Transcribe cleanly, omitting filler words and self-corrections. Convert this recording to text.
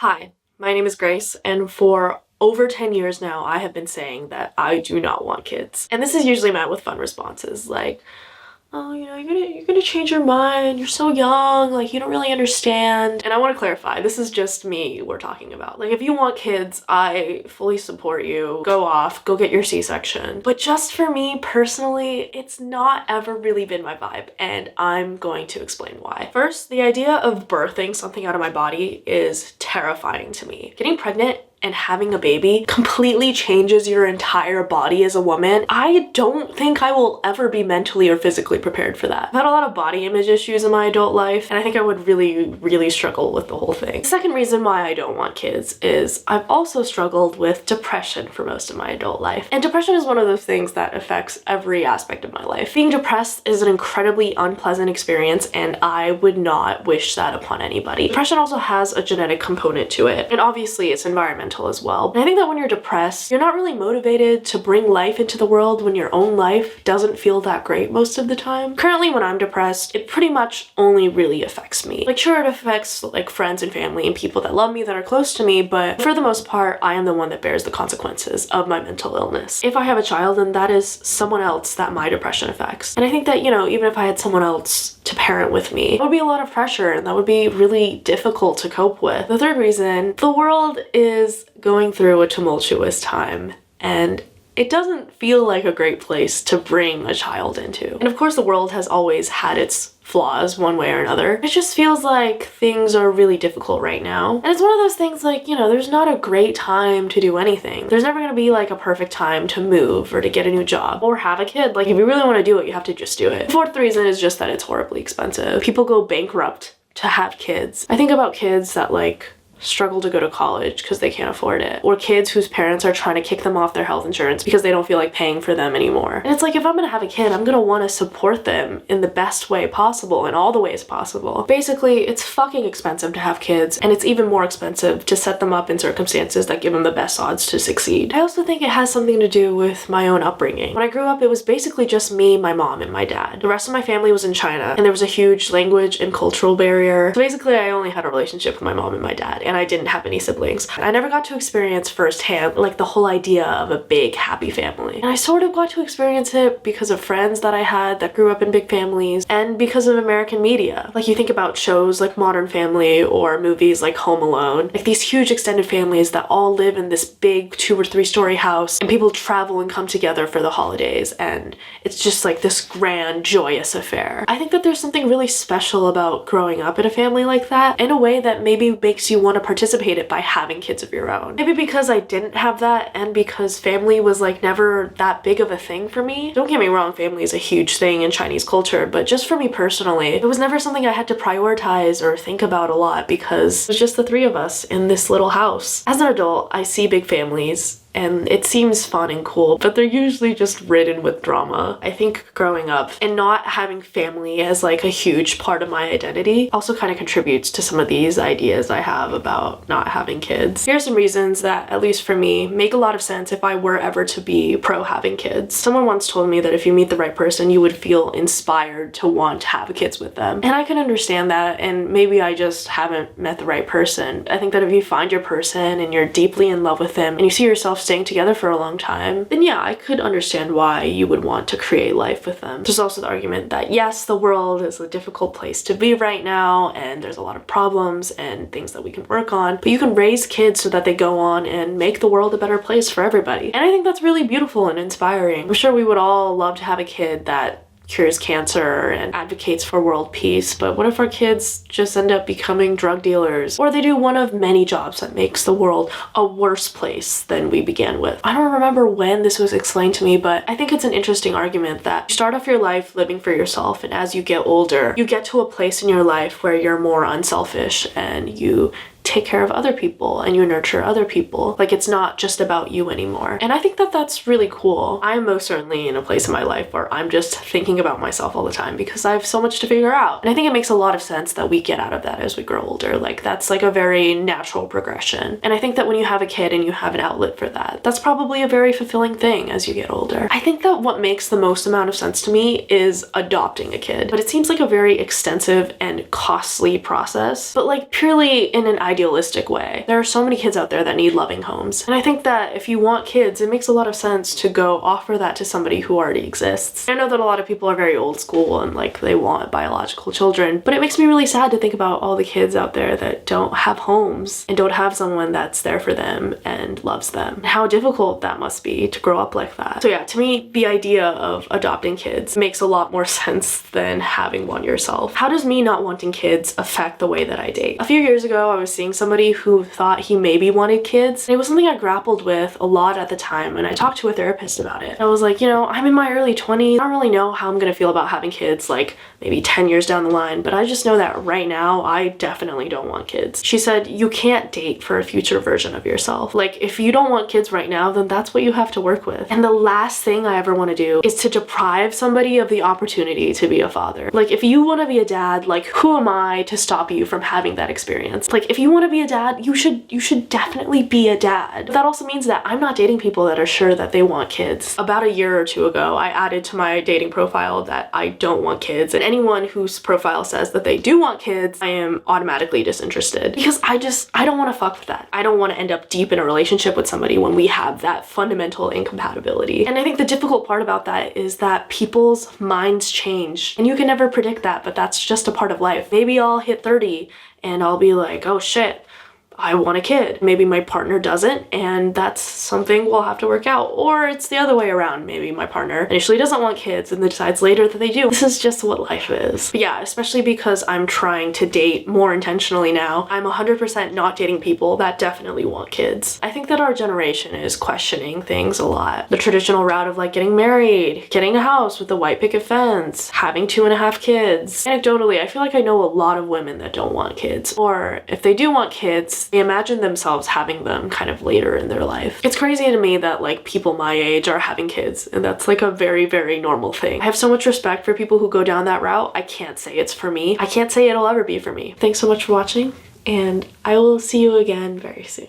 Hi, my name is Grace, and for over 10 years now, I have been saying that I do not want kids. And this is usually met with fun responses like, oh, you're gonna change your mind, you're so young, like, you don't really understand. And I want to clarify, this is just me we're talking about. Like, if you want kids, I fully support you. Go off, go get your C-section. But just for me personally, it's not ever really been my vibe, and I'm going to explain why. First, the idea of birthing something out of my body is terrifying to me. Getting pregnant and having a baby completely changes your entire body as a woman. I don't think I will ever be mentally or physically prepared for that. I've had a lot of body image issues in my adult life, and I think I would really struggle with the whole thing. The second reason why I don't want kids is I've also struggled with depression for most of my adult life. And depression is one of those things that affects every aspect of my life. Being depressed is an incredibly unpleasant experience, and I would not wish that upon anybody. Depression also has a genetic component to it, and obviously it's environmental as well. And I think that when you're depressed, you're not really motivated to bring life into the world when your own life doesn't feel that great most of the time. Currently, when I'm depressed, it pretty much only really affects me. Like, sure, it affects like friends and family and people that love me, that are close to me, but for the most part, I am the one that bears the consequences of my mental illness. If I have a child, then that is someone else that my depression affects. And I think that, even if I had someone else to parent with me, it would be a lot of pressure, and that would be really difficult to cope with. The third reason, the world is going through a tumultuous time, and it doesn't feel like a great place to bring a child into. And of course, the world has always had its flaws one way or another. It just feels like things are really difficult right now. And it's one of those things like, there's not a great time to do anything. There's never gonna be like a perfect time to move or to get a new job or have a kid. Like, if you really want to do it, you have to just do it. The fourth reason is just that it's horribly expensive. People go bankrupt to have kids. I think about kids that struggle to go to college because they can't afford it, or kids whose parents are trying to kick them off their health insurance because they don't feel like paying for them anymore. And it's like, if I'm gonna have a kid, I'm gonna want to support them in the best way possible, in all the ways possible. Basically, it's fucking expensive to have kids, and it's even more expensive to set them up in circumstances that give them the best odds to succeed. I also think it has something to do with my own upbringing. When I grew up, it was basically just me, my mom, and my dad. The rest of my family was in China, and there was a huge language and cultural barrier. So basically, I only had a relationship with my mom and my dad, and I didn't have any siblings. I never got to experience firsthand the whole idea of a big happy family. And I sort of got to experience it because of friends that I had that grew up in big families, and because of American media. Like, you think about shows like Modern Family or movies like Home Alone, like these huge extended families that all live in this big 2 or 3 story house, and people travel and come together for the holidays, and it's just like this grand, joyous affair. I think that there's something really special about growing up in a family like that, in a way that maybe makes you want to participate it by having kids of your own. Maybe because I didn't have that, and because family was never that big of a thing for me. Don't get me wrong, family is a huge thing in Chinese culture, but just for me personally, it was never something I had to prioritize or think about a lot because it was just the 3 of us in this little house. As an adult, I see big families, and it seems fun and cool, but they're usually just ridden with drama. I think growing up and not having family as a huge part of my identity also kind of contributes to some of these ideas I have about not having kids. Here are some reasons that, at least for me, make a lot of sense if I were ever to be pro having kids. Someone once told me that if you meet the right person, you would feel inspired to want to have kids with them. And I can understand that, and maybe I just haven't met the right person. I think that if you find your person and you're deeply in love with them and you see yourself staying together for a long time, then yeah, I could understand why you would want to create life with them. There's also the argument that yes, the world is a difficult place to be right now, and there's a lot of problems and things that we can work on, but you can raise kids so that they go on and make the world a better place for everybody. And I think that's really beautiful and inspiring. I'm sure we would all love to have a kid that cures cancer and advocates for world peace, but what if our kids just end up becoming drug dealers, or they do one of many jobs that makes the world a worse place than we began with? I don't remember when this was explained to me, but I think it's an interesting argument that you start off your life living for yourself, and as you get older, you get to a place in your life where you're more unselfish and you take care of other people and you nurture other people. It's not just about you anymore. And I think that that's really cool. I'm most certainly in a place in my life where I'm just thinking about myself all the time because I have so much to figure out. And I think it makes a lot of sense that we get out of that as we grow older. That's a very natural progression. And I think that when you have a kid and you have an outlet for that, that's probably a very fulfilling thing as you get older. I think that what makes the most amount of sense to me is adopting a kid. But it seems like a very extensive and costly process. But purely in an ideal idealistic way. There are so many kids out there that need loving homes. And I think that if you want kids, it makes a lot of sense to go offer that to somebody who already exists. I know that a lot of people are very old school and like they want biological children, but it makes me really sad to think about all the kids out there that don't have homes and don't have someone that's there for them and loves them. And how difficult that must be to grow up like that. So yeah, to me, the idea of adopting kids makes a lot more sense than having one yourself. How does me not wanting kids affect the way that I date? A few years ago, I was seeing somebody who thought he maybe wanted kids. And it was something I grappled with a lot at the time, and I talked to a therapist about it. I was like, you know, I'm in my early 20s. I don't really know how I'm gonna feel about having kids like maybe 10 years down the line, but I just know that right now, I definitely don't want kids. She said, you can't date for a future version of yourself. Like, if you don't want kids right now, then that's what you have to work with. And the last thing I ever want to do is to deprive somebody of the opportunity to be a father. Like, if you want to be a dad, like, who am I to stop you from having that experience? Like, if you want to be a dad, you should definitely be a dad. But that also means that I'm not dating people that are sure that they want kids. About a year or two ago, I added to my dating profile that I don't want kids, and anyone whose profile says that they do want kids, I am automatically disinterested, because I don't want to fuck with that. I don't want to end up deep in a relationship with somebody when we have that fundamental incompatibility. And I think the difficult part about that is that people's minds change, and you can never predict that, but that's just a part of life. Maybe I'll hit 30 and I'll be like, oh shit, I want a kid. Maybe my partner doesn't, and that's something we'll have to work out. Or it's the other way around. Maybe my partner initially doesn't want kids and then decides later that they do. This is just what life is. But yeah, especially because I'm trying to date more intentionally now, I'm 100% not dating people that definitely want kids. I think that our generation is questioning things a lot. The traditional route of like getting married, getting a house with a white picket fence, having 2.5 kids. Anecdotally, I feel like I know a lot of women that don't want kids. Or if they do want kids, they imagine themselves having them kind of later in their life. It's crazy to me that like people my age are having kids, and that's like a very, very normal thing. I have so much respect for people who go down that route. I can't say it's for me. I can't say it'll ever be for me. Thanks so much for watching, and I will see you again very soon.